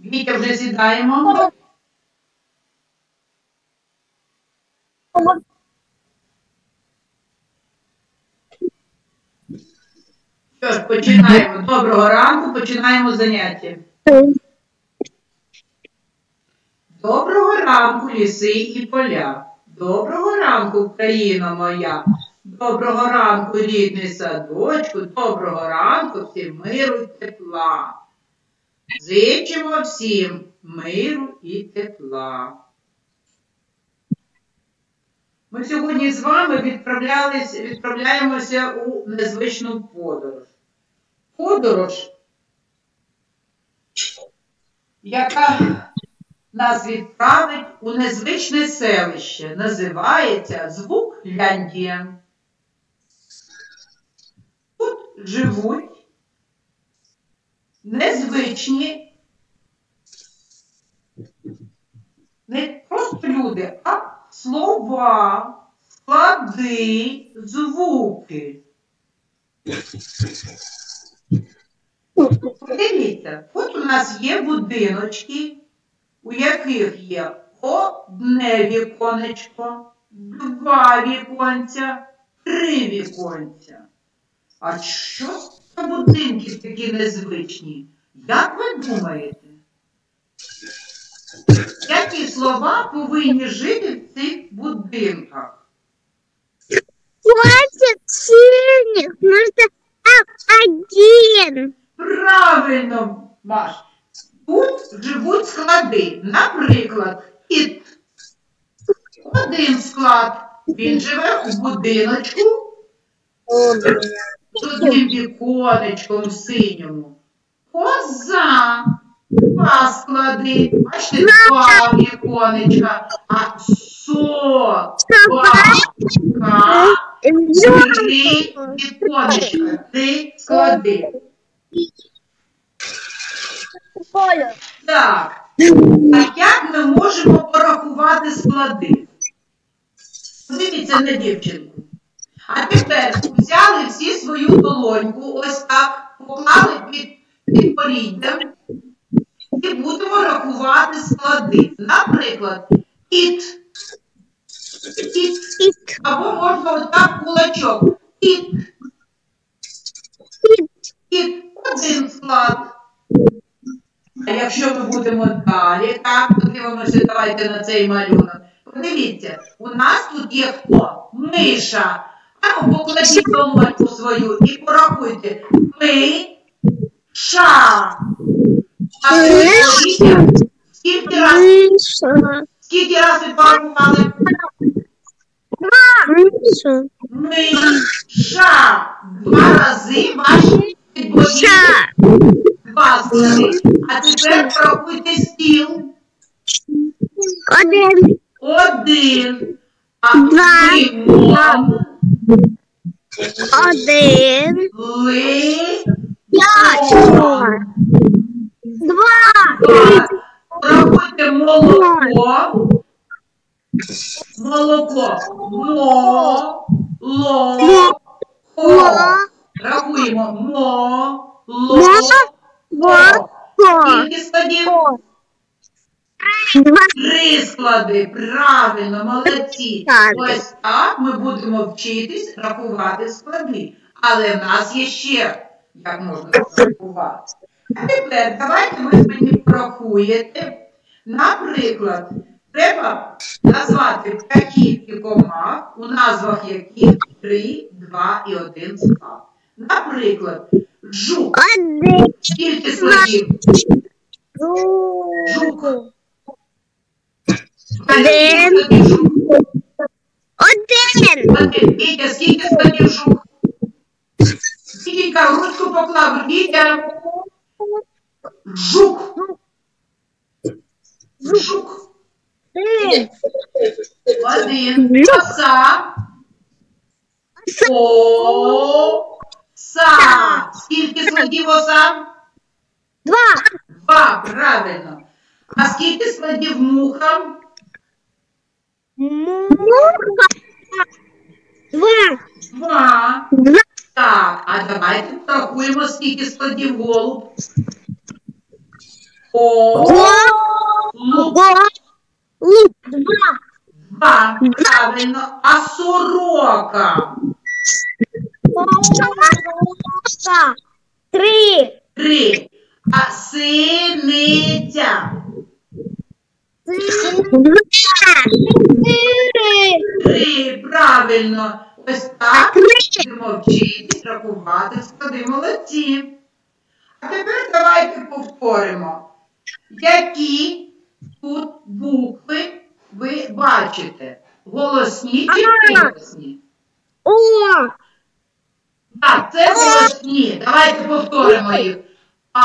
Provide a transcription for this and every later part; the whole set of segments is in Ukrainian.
Вітя, вже сідаємо. Що ж, починаємо. Доброго ранку, починаємо заняття. Доброго ранку, ліси і поля. Доброго ранку, Україна моя. Доброго ранку, рідний садочку. Доброго ранку, всім миру і тепла. Зичимо всім миру і тепла. Ми сьогодні з вами відправляємося у незвичну подорож. Подорож, яка нас відправить у незвичне селище. Називається Звукляндія. Тут живуть незвичні, не просто люди, а слова, склади, звуки. Подивіться, от у нас є будиночки, у яких є одне віконечко, два віконця, три віконця. А що за будинки такі незвичні? Як ви думаєте? Які слова повинні жити в цих будинках? Хватит синих, нужно один. Правильно, Маш. Тут живуть склади. Наприклад, кіт. Один склад. Він живе у будиночку з одним віконечком синьому. Коза. Два склади. Бачите, два віконечка. А собака. Три віконечка. Три склади. Так. А як ми можемо порахувати склади? Подивіться на дівчинку. А тепер взяли всі свою долоньку, ось так, поклали під поріддям і будемо рахувати склади. Наприклад, кіт. Кіт. Або можна ось так кулачок. Кіт. Кіт. Один склад. А якщо ми будемо далі, так, подивимося, давайте на цей малюнок. Подивіться, у нас тут є хто? Миша. А ну, покладіть долоньку свою і порахуйте. Ми-ша. А скажіть, скільки раз ви порахували? Ми-ша. Два рази ваші підборі. Два склади. А тепер порахуйте стіл. Один. Один. А Два. лимон. Один. Пять. Два. Порахуйте молоко. Молоко. Мо-ло-ко. Рахуємо. Мо-ло-ко. Скільки складів? Три склади. Правильно, молодці. Ось так ми будемо вчитись рахувати склади. Але в нас є ще, як можна рахувати. А тепер давайте ви мені порахуєте. Наприклад, треба назвати птахів і комах, у назвах яких 3, 2 і 1 склад. Наприклад, жук. Скільки складів? Жук. Один. Вітя, скільки складів жук? Вітенька, ручку поклав. Вітя. Жук. Жук. Один. Оса. Оса. Скільки складів оса? Два, правильно. А скільки складів муха? Два. Так, а давайте порахуємо, скільки складів голуб. О. Лук. Лук. Два. Правильно. А сорока? Сорока. Три. Три. А синиця? Три. Правильно. Ось так будемо вчитись рахувати склади. Молодці. А тепер давайте повторимо, які тут букви ви бачите. Голосні чи приголосні? О. Так, це голосні. Давайте повторимо їх. А,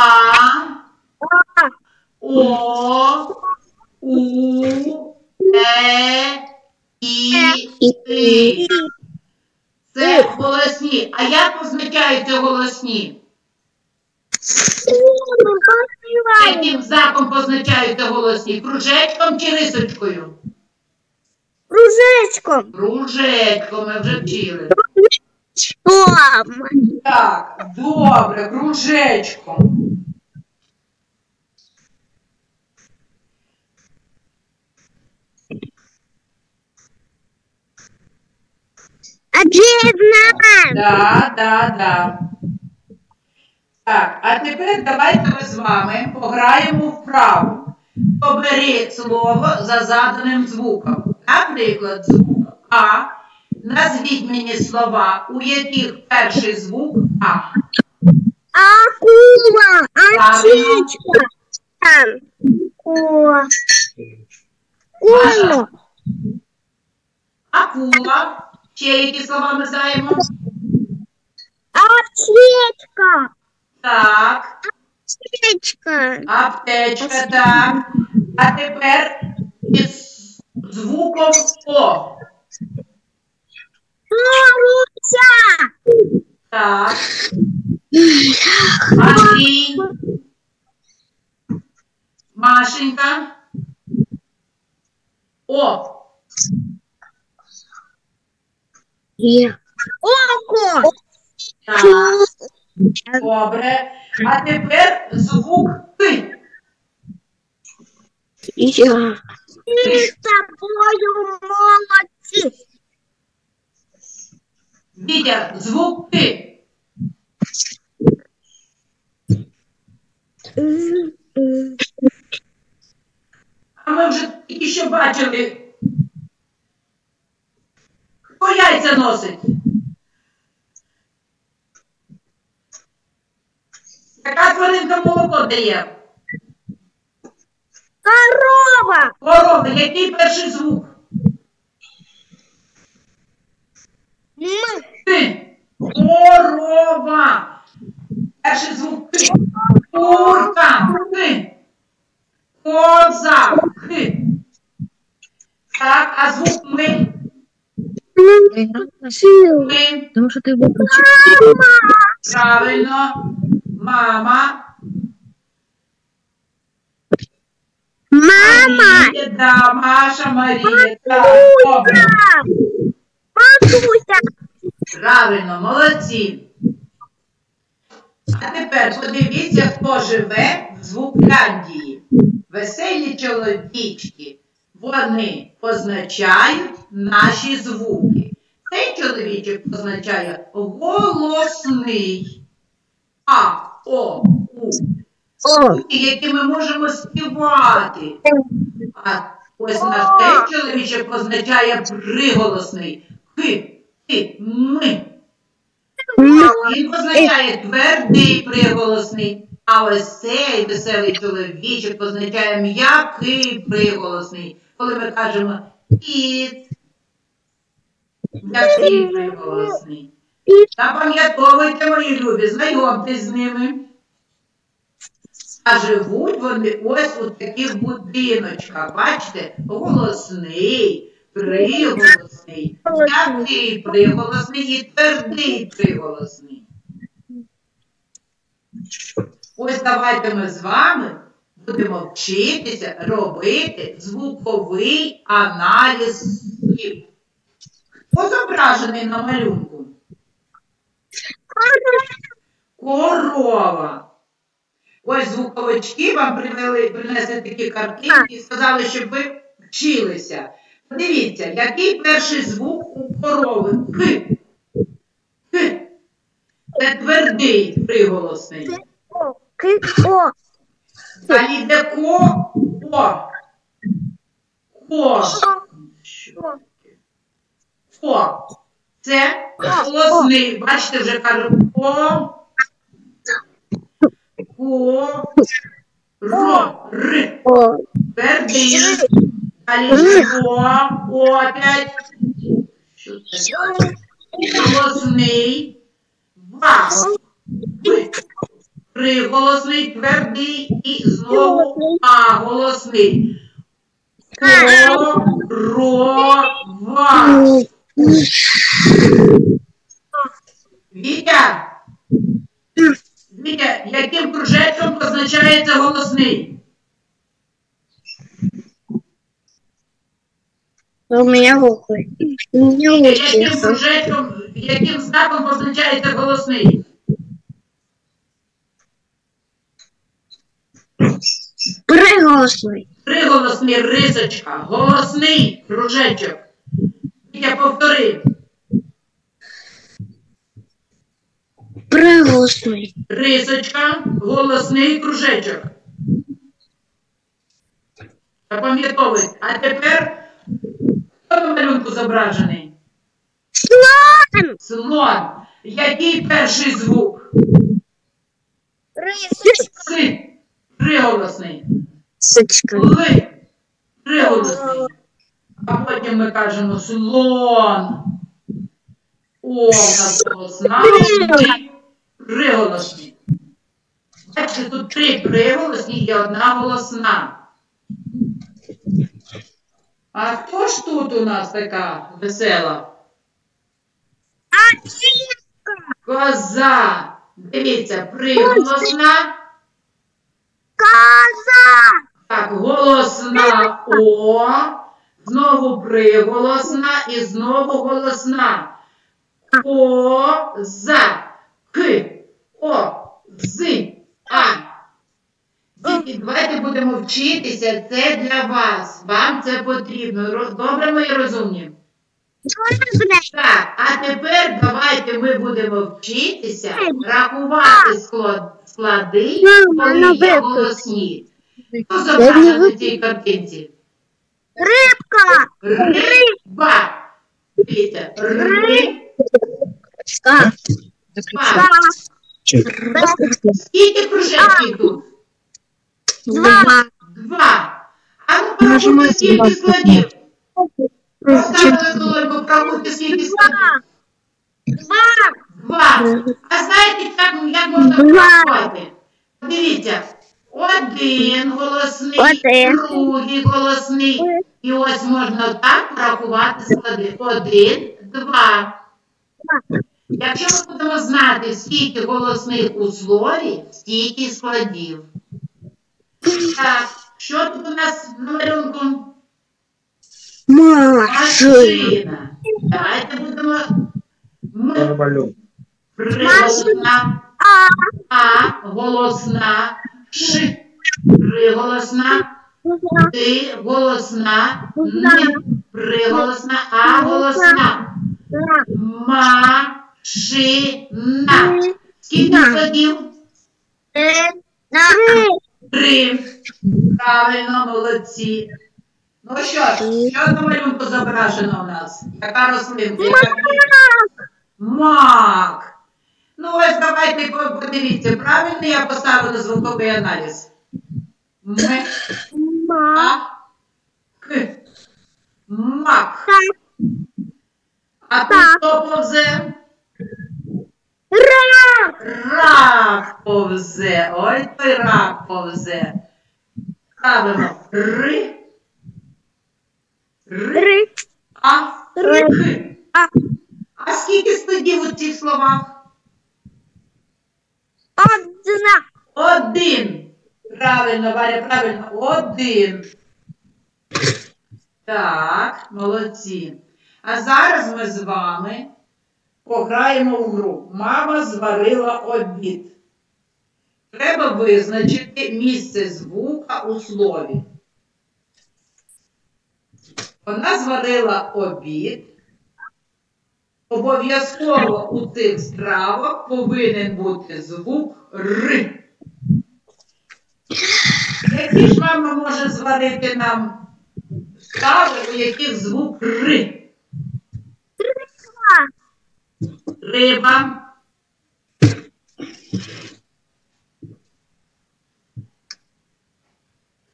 О, У, І, И. Це голосні. А як позначаються голосні? Яким знаком позначаються голосні? Кружечком чи рисочкою? Кружечком. Кружечком, ми вже вчили. Том. Так, добре, кружечком. Один. Да. Так, а тепер давайте ми з вами пограємо вправу. Обери слово за заданим звуком. Наприклад, звук А. Назвіть мені слова, у яких перший звук А. Акула. Птичка. Маша. Акула. Ще які слова ми знаємо? Аптечка. Так. Аптечка. Аптечка, так. А тепер із звуком О. Маруся. Так. Андрій. Машенька. О. Око. Так. Добре. А тепер звук П. Ми з тобою молодці. Вітя, звук П. А ми вже тільки що бачили. Хто яйця носить? Яка тваринка молоко дає? Корова. Корова. Який перший звук? М. Т. Корова. Перший звук Т. Курка. Т. Коза. Х. Так, а звук Ми? Ми. Тому що ти виключив. Правильно. Мама. Мама. Марія, да, Маша, Марія. Так, добре. Матуся. Правильно, молодці. А тепер подивіться, хто живе в Звукляндії. Веселі чоловічки. Вони позначають наші звуки. Цей чоловічок позначає голосний. А, О, У. Звуки, які ми можемо співати. А ось наш цей чоловічок позначає приголосний. Х, Ми. Він позначає твердий приголосний. А ось цей веселий чоловічок позначає м'який приголосний. Коли ми кажемо кіт, м'який приголосний. Запам'ятовуйте, мої любі, знайомтесь з ними. А живуть вони ось у таких будиночках. Бачите? Голосний, приголосний, м'який приголосний і твердий приголосний. Ось давайте ми з вами будемо вчитися робити звуковий аналіз слів. Хто зображений на малюнку? Корова. Ось звуковички вам принесли такі картинки і сказали, щоб ви вчилися. Подивіться, який перший звук у корови? К. К. Це твердий приголосний. О. Далі йде ко, о. Ко. Ко. Це голосний. Бачите, вже кажу ко. Ко. Ро. Р. Твердий. Далі йде о опять. Що це? Голосний. Ва. В. Приголосний, твердий і знову а голосний. Ко, ро, ва. Вітя, яким кружечком позначається голосний? У меня глухой. Яким кружечком, яким знаком позначається голосний? Приголосный. Приголосний рисочка, голосний кружечок. Я повторив. Приголосный. Рисочка, голосний кружечок. Запам'ятовуй. А тепер, хто на малюнку зображений? Слон. Слон. Який перший звук? Рысочка. С. Приголосний. Сычка. Л. Приголосний. А потім ми кажемо слон. О, у нас голосна. Л. Приголосний. Бачите, тут 3 приголосні і 1 голосна. А хто ж тут у нас така весела? Коза. Дивіться, приголосна. Коза. Так, голосна О, знову приголосна і знову голосна. Коза. К. О. З. А. Діти, давайте будемо вчитися. Це для вас. Вам це потрібно. Добре, мої розумні? Так, а тепер давайте ми будемо вчитися рахувати склади, коли є голосні. Хто зображений на цій картинці? Рыбка. Риба. Дивіться, риба. Скільки кружечків тут? 2. 2. А ну порахуйте, скільки складів. Поставили долоньку, порахуйте, скільки складів. 2. А знаєте, як можна порахувати? Дивіться. 1 голосний, другий голосний. І ось можна так порахувати склади. 1, 2. Якщо ми будемо знати, скільки голосних у слові, стільки складів. Так, що тут у нас на малюнку? Машина. Давайте будемо... Приголосна. А, голосна. Ш. Приголосна. Ти, голосна. Н. Приголосна. А, голосна. Машина. Скільки складів? 3. Правильно, молодці. Ну що ж, що на малюнку зображено у нас? Яка рослинка? Мак. Ну ось давайте подивіться. Правильно я поставила звуковий аналіз? Мак. Мак. А тут хто повзе? Рак повзе. Ой, той рак повзе. Правильно. Ри. А. А скільки складів у цих словах? 1. Правильно, Варя, правильно. 1. Так, молодці. А зараз ми з вами пограємо в гру. Мама зварила обід. Треба визначити місце звука у слові. Вона зварила обід. Обов'язково у цих стравах повинен бути звук Р. Які ж мама може зварити нам страви, у яких звук Р? Риба.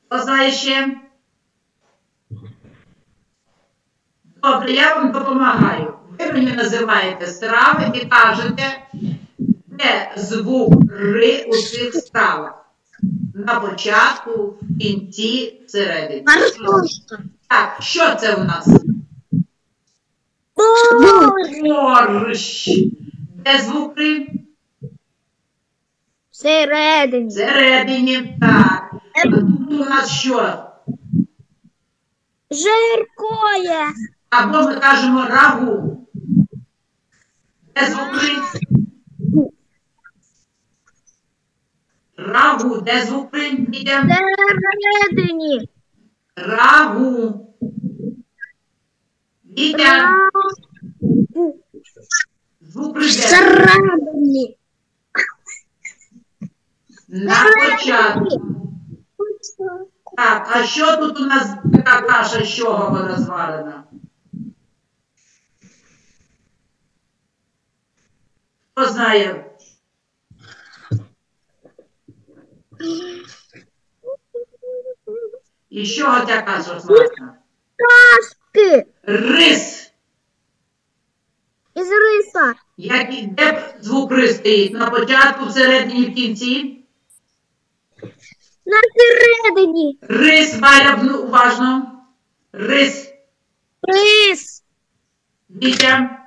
Хто знає ще? Добре, я вам допомагаю. Ви мені називаєте страви і кажете, де звук Р у цих стравах. На початку, в кінці, всередині. Картошка. Так, що це у нас? Борщ. Де звук Р? Всередині. Всередині. Так. А тут у нас що? Жаркое. Або ми кажемо рагу. Де звук Р? Рагу. Де звук Р? Йдемо. Всередині. Рагу. Йдемо. Звук Р де? Всередині. На початку. Так, а що тут у нас така каша, з чого вона зварена? Хто знає? І з чого ця каша зварена? Кашки. Рис. Із риса. Де звук Р стоїть? На початку, всередині, в кінці? На середині. Рис, Валя, уважно. Рис. Рис. Вітя.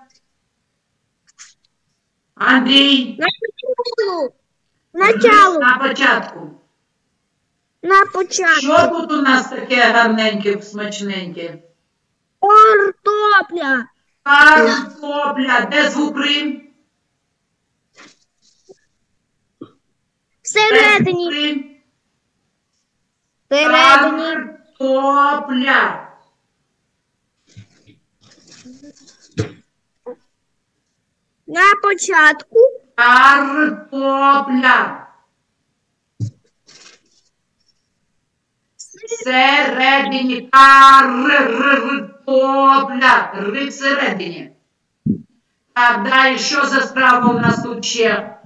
Андрій. Началу. Рис Началу. на початку. На початку. Що тут у нас таке гарненьке, смачненьке? Картопля. Картопля. Де звук Р? Всередині. Всередині. Картопля. На початку. Картопля. Всередині. Картопля. Ри всередині. Так, далі, що за страва у нас тут ще?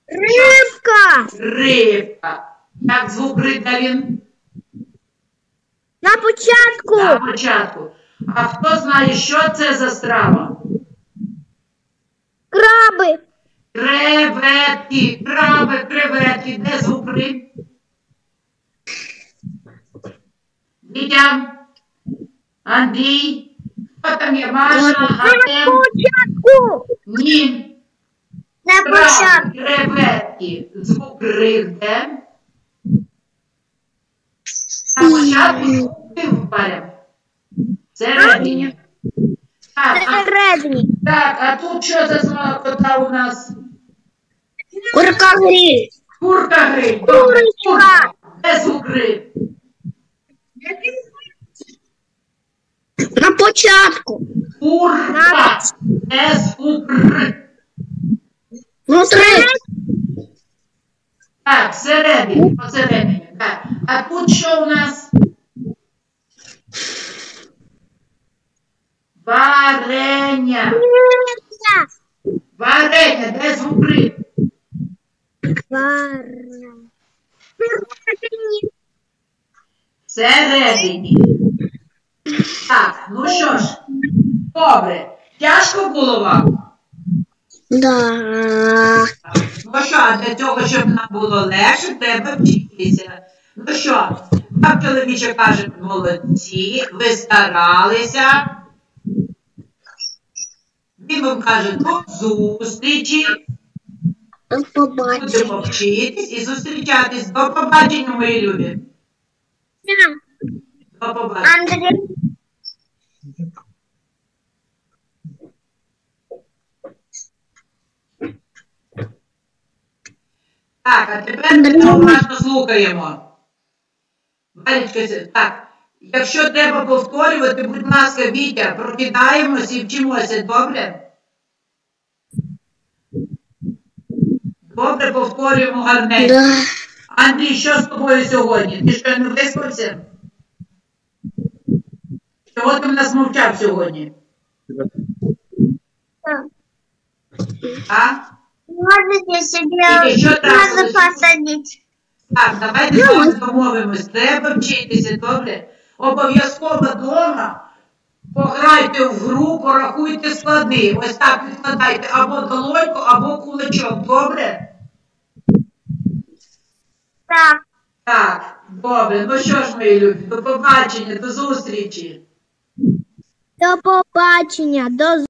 Рибка. Рибка. Як звук Р, де він? На початку. На початку. А хто знає, що це за страва? Краби. Креветки. Краби, креветки. Де звук Р? Вітя. Андрій. Хто там є? Маша, На Артем? початку. Ні. На початку. Креветки. Звук Р де? На початку звук Р впарям. Всередині. Всередині. Так, а тут що за смакота у нас? Курка гриль. Курка гриль. Курочка. Де звук Р? На початку. Курка. Де звук Р? Внутри. Так, всередині, посередині. Так. А тут що у нас? Варення. Варення, де звук Р? Всередині. Так, ну що ж, добре. Тяжко було вам? Да. Ну що, а для цього, щоб нам було легше, треба вчитися. Ну що, вам чоловіче каже, молодці, ви старалися. Він вам каже, до зустрічі. До побачення. Будемо вчитись і зустрічатись. До побачення, мої любі. До побачення. Андрій. Так, а тепер ми уважно слухаємо. Валечка, так, якщо треба повторювати, будь ласка, Вітя, прокидаємося і вчимося, добре? Добре, повторюємо гарненько. Да. Андрій, що з тобою сьогодні? Ти що, не виспався? Чого ти в нас мовчав сьогодні? А? Можете себе Тільки що трапилось? посадить. Так, давайте з вами домовимось. Треба вчитися, добре? Обов'язково вдома пограйте в гру, порахуйте склади. Ось так відкладайте або долоньку, або кулачок, добре? Так. Так, добре. Ну що ж, мої любі, до побачення, до зустрічі. До побачення. До